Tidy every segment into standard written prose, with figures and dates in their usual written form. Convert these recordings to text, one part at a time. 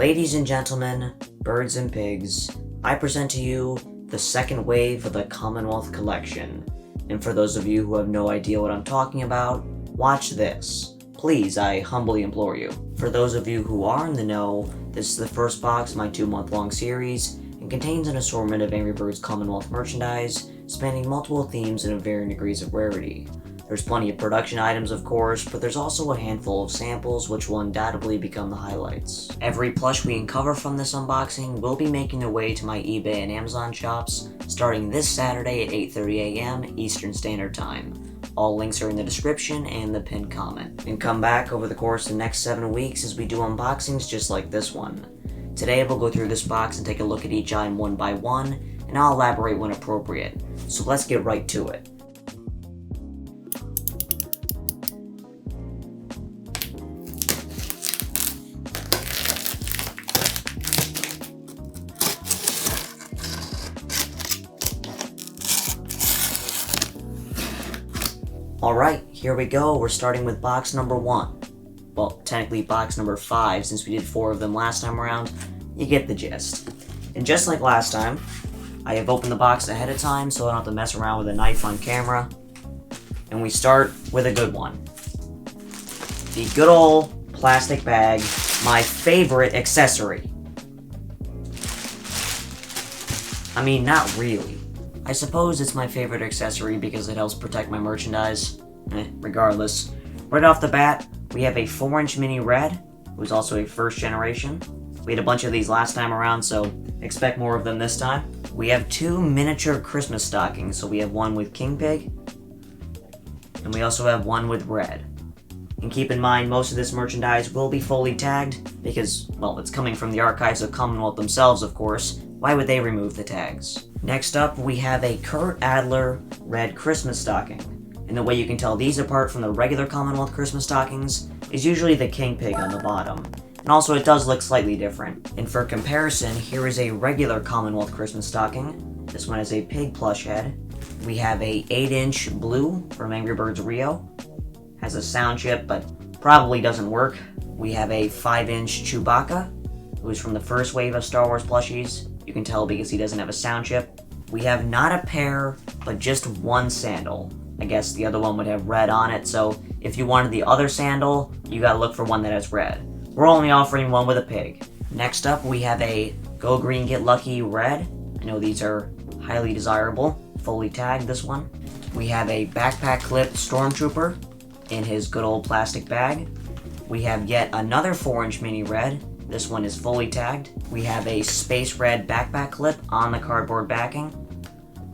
Ladies and gentlemen, birds and pigs, I present to you the second wave of the Commonwealth collection. And for those of you who have no idea what I'm talking about, watch this. Please, I humbly implore you. For those of you who are in the know, this is the first box of my 2-month-long series and contains an assortment of Angry Birds Commonwealth merchandise spanning multiple themes and varying degrees of rarity. There's plenty of production items, of course, but there's also a handful of samples which will undoubtedly become the highlights. Every plush we uncover from this unboxing will be making their way to my eBay and Amazon shops starting this Saturday at 8:30 a.m. Eastern Standard Time. All links are in the description and the pinned comment. And come back over the course of the next 7 weeks as we do unboxings just like this one. Today we'll go through this box and take a look at each item one by one, and I'll elaborate when appropriate. So let's get right to it. Alright, here we go. We're starting with box number 1. Well, technically box number 5, since we did 4 of them last time around. You get the gist. And just like last time, I have opened the box ahead of time so I don't have to mess around with a knife on camera. And we start with a good one. The good old plastic bag, my favorite accessory. I mean, not really. I suppose it's my favorite accessory because it helps protect my merchandise. Regardless. Right off the bat, we have a 4-inch mini red, who's also a first generation. We had a bunch of these last time around, so expect more of them this time. We have 2 miniature Christmas stockings, so we have one with King Pig, and we also have one with red. And keep in mind, most of this merchandise will be fully tagged, because, well, it's coming from the archives of Commonwealth themselves, of course. Why would they remove the tags? Next up, we have a Kurt Adler red Christmas stocking. And the way you can tell these apart from the regular Commonwealth Christmas stockings is usually the King Pig on the bottom. And also it does look slightly different. And for comparison, here is a regular Commonwealth Christmas stocking. This one has a pig plush head. We have a 8-inch blue from Angry Birds Rio. Has a sound chip, but probably doesn't work. We have a 5-inch Chewbacca, who is from the first wave of Star Wars plushies. You can tell because he doesn't have a sound chip. We have not a pair, but just one sandal. I guess the other one would have red on it, so if you wanted the other sandal, you gotta look for one that has red. We're only offering one with a pig. Next up, we have a Go Green Get Lucky red. I know these are highly desirable. Fully tagged, this one. We have a backpack clip Stormtrooper in his good old plastic bag. We have yet another 4-inch mini red. This one is fully tagged. We have a space red backpack clip on the cardboard backing.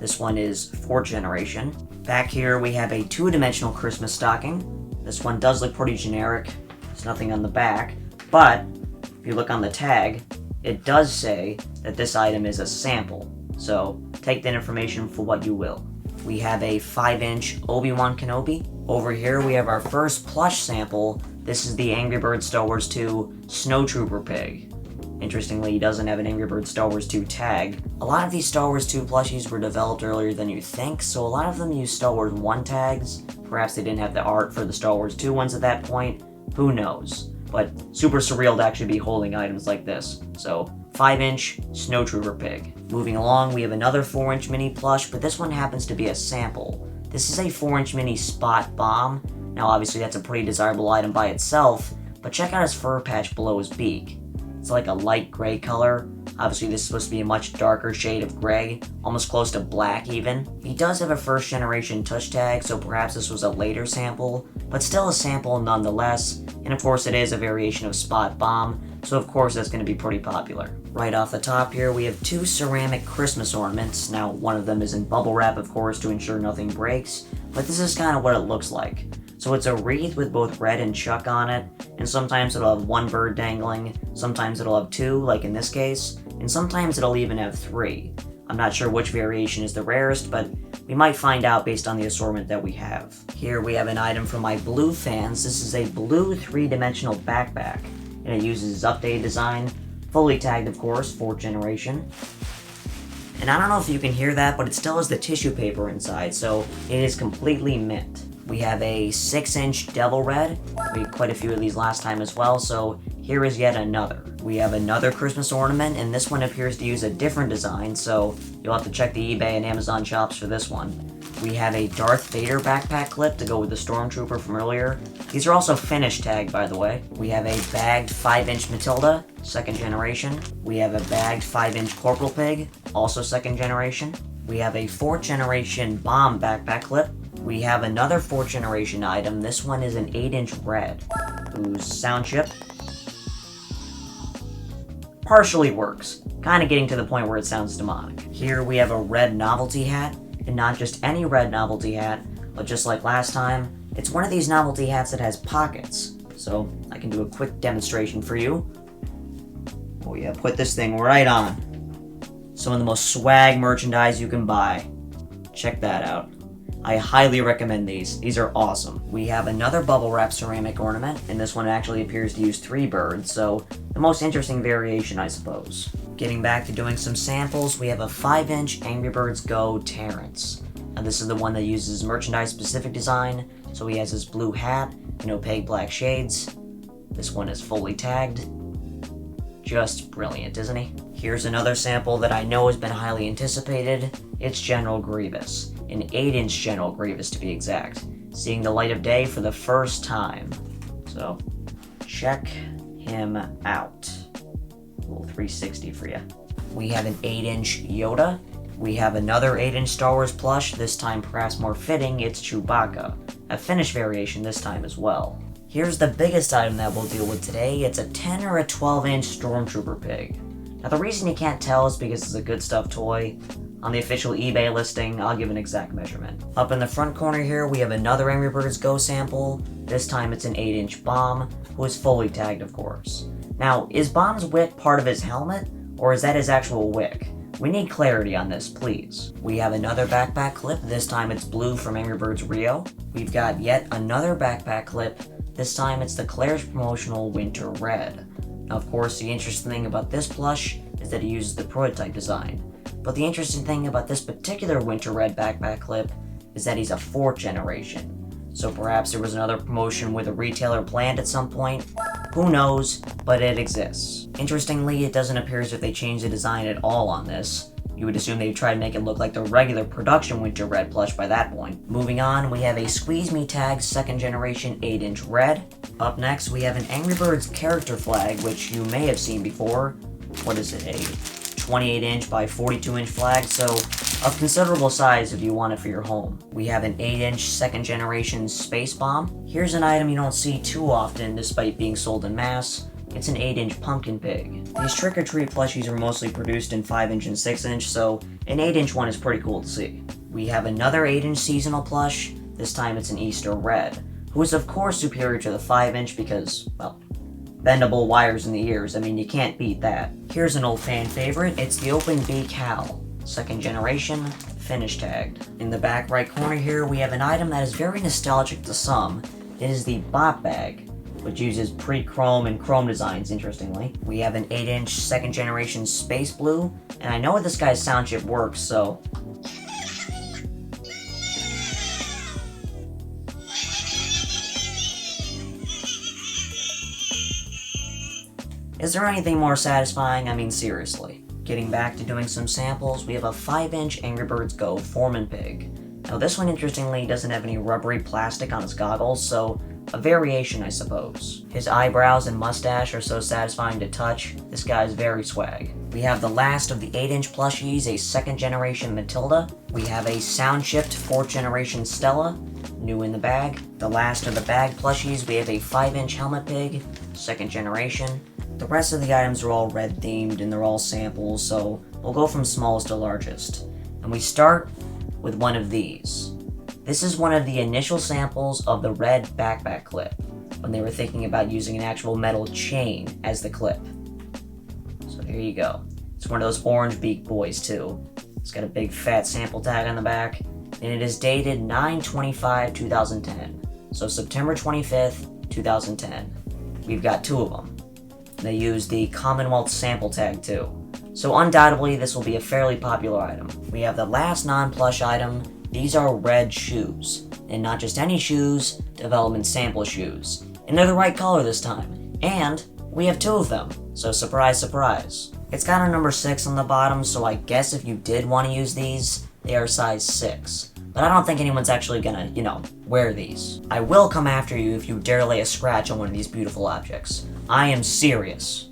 This one is 4th generation. Back here we have a 2-dimensional Christmas stocking. This one does look pretty generic. There's nothing on the back. But if you look on the tag, it does say that this item is a sample. So take that information for what you will. We have a 5-inch Obi-Wan Kenobi. Over here we have our first plush sample. This is the Angry Birds Star Wars 2 Snowtrooper Pig. Interestingly, he doesn't have an Angry Birds Star Wars 2 tag. A lot of these Star Wars 2 plushies were developed earlier than you think, so a lot of them use Star Wars 1 tags. Perhaps they didn't have the art for the Star Wars 2 ones at that point. Who knows? But super surreal to actually be holding items like this. So, 5-inch Snowtrooper Pig. Moving along, we have another 4-inch mini plush, but this one happens to be a sample. This is a 4-inch mini Spot Bomb. Now obviously that's a pretty desirable item by itself, but check out his fur patch below his beak. It's like a light gray color. Obviously this is supposed to be a much darker shade of gray, almost close to black even. He does have a 1st generation tush tag, so perhaps this was a later sample, but still a sample nonetheless, and of course it is a variation of Spot Bomb, so of course that's going to be pretty popular. Right off the top here we have 2 ceramic Christmas ornaments. Now one of them is in bubble wrap of course to ensure nothing breaks, but this is kind of what it looks like. So it's a wreath with both red and Chuck on it, and sometimes it'll have 1 bird dangling, sometimes it'll have 2, like in this case, and sometimes it'll even have 3. I'm not sure which variation is the rarest, but we might find out based on the assortment that we have. Here we have an item from my blue fans. This is a blue 3-dimensional backpack, and it uses updated design, fully tagged of course, 4th generation. And I don't know if you can hear that, but it still has the tissue paper inside, so it is completely mint. We have a 6-inch Devil Red. We had quite a few of these last time as well, so here is yet another. We have another Christmas ornament, and this one appears to use a different design, so you'll have to check the eBay and Amazon shops for this one. We have a Darth Vader backpack clip to go with the Stormtrooper from earlier. These are also finish tagged, by the way. We have a bagged 5-inch Matilda, 2nd generation. We have a bagged 5-inch Corporal Pig, also 2nd generation. We have a 4th generation Bomb backpack clip. We have another 4th generation item. This one is an 8-inch red, whose sound chip partially works, kind of getting to the point where it sounds demonic. Here we have a red novelty hat, and not just any red novelty hat, but just like last time, it's one of these novelty hats that has pockets. So I can do a quick demonstration for you. Oh yeah, put this thing right on. Some of the most swag merchandise you can buy. Check that out. I highly recommend these. These are awesome. We have another bubble wrap ceramic ornament, and this one actually appears to use 3 birds, so the most interesting variation, I suppose. Getting back to doing some samples, we have a 5-inch Angry Birds Go Terrence. Now this is the one that uses merchandise-specific design, so he has his blue hat and opaque black shades. This one is fully tagged. Just brilliant, isn't he? Here's another sample that I know has been highly anticipated. It's General Grievous. An 8-inch General Grievous to be exact. Seeing the light of day for the first time. So, check him out. A little 360 for you. We have an 8-inch Yoda. We have another 8-inch Star Wars plush, this time perhaps more fitting, it's Chewbacca. A finish variation this time as well. Here's the biggest item that we'll deal with today. It's a 10 or a 12-inch Stormtrooper pig. Now the reason you can't tell is because it's a good stuff toy. On the official eBay listing, I'll give an exact measurement. Up in the front corner here, we have another Angry Birds Go sample. This time it's an 8-inch Bomb, who is fully tagged, of course. Now, is Bomb's wick part of his helmet, or is that his actual wick? We need clarity on this, please. We have another backpack clip. This time it's blue from Angry Birds Rio. We've got yet another backpack clip. This time it's the Claire's promotional Winter Red. Now, of course, the interesting thing about this plush is that it uses the prototype design. But the interesting thing about this particular Winter Red backpack clip is that he's a 4th generation. So perhaps there was another promotion with a retailer planned at some point. Who knows, but it exists. Interestingly, it doesn't appear as if they changed the design at all on this. You would assume they'd try to make it look like the regular production Winter Red plush by that point. Moving on, we have a Squeeze Me Tag 2nd generation 8-inch red. Up next, we have an Angry Birds character flag, which you may have seen before. What is it, a 28-inch by 42-inch flag, so of considerable size if you want it for your home. We have an 8-inch 2nd generation Space Bomb. Here's an item you don't see too often despite being sold in mass. It's an 8-inch Pumpkin Pig. These Trick or Treat plushies are mostly produced in 5-inch and 6-inch, so an 8-inch one is pretty cool to see. We have another 8-inch seasonal plush. This time it's an Easter Red, who is of course superior to the 5-inch because, well, bendable wires in the ears, I mean, you can't beat that. Here's an old fan favorite, it's the Open Beak Hal, 2nd generation, finish tagged. In the back right corner here, we have an item that is very nostalgic to some. It is the Bop Bag, which uses pre-chrome and chrome designs, interestingly. We have an 8-inch 2nd generation Space Blue, and I know this guy's sound chip works, so is there anything more satisfying? I mean, seriously. Getting back to doing some samples, we have a 5-inch Angry Birds Go Foreman Pig. Now this one, interestingly, doesn't have any rubbery plastic on its goggles, so a variation, I suppose. His eyebrows and mustache are so satisfying to touch. This guy's very swag. We have the last of the 8-inch plushies, a 2nd generation Matilda. We have a sound-chipped 4th generation Stella, new in the bag. The last of the bag plushies, we have a 5-inch Helmet Pig, 2nd generation. The rest of the items are all red themed and they're all samples, so we'll go from smallest to largest. And we start with one of these. This is one of the initial samples of the red backpack clip, when they were thinking about using an actual metal chain as the clip. So here you go. It's one of those orange beak boys too. It's got a big fat sample tag on the back, and it is dated 9/25/2010. So September 25th, 2010. We've got 2 of them. They use the Commonwealth sample tag too. So undoubtedly this will be a fairly popular item. We have the last non-plush item. These are red shoes. And not just any shoes, development sample shoes. And they're the right color this time. And We have 2 of them, so surprise, surprise. It's got a number 6 on the bottom, so I guess if you did want to use these, they are size 6. But I don't think anyone's actually gonna, wear these. I will come after you if you dare lay a scratch on one of these beautiful objects. I am serious.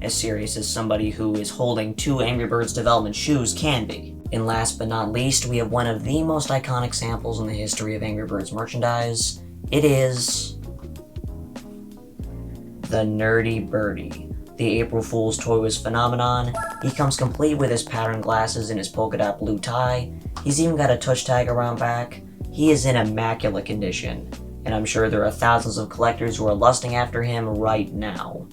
As serious as somebody who is holding 2 Angry Birds development shoes can be. And last but not least, we have one of the most iconic samples in the history of Angry Birds merchandise. It is the Nerdy Birdie. The April Fool's Toy Whiz phenomenon. He comes complete with his patterned glasses and his polka dot blue tie. He's even got a touch tag around back. He is in immaculate condition, and I'm sure there are thousands of collectors who are lusting after him right now.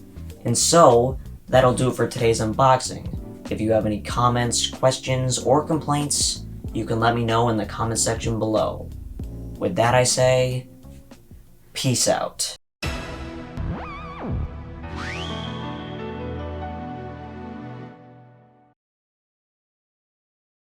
And so, that'll do it for today's unboxing. If you have any comments, questions, or complaints, you can let me know in the comment section below. With that I say, peace out.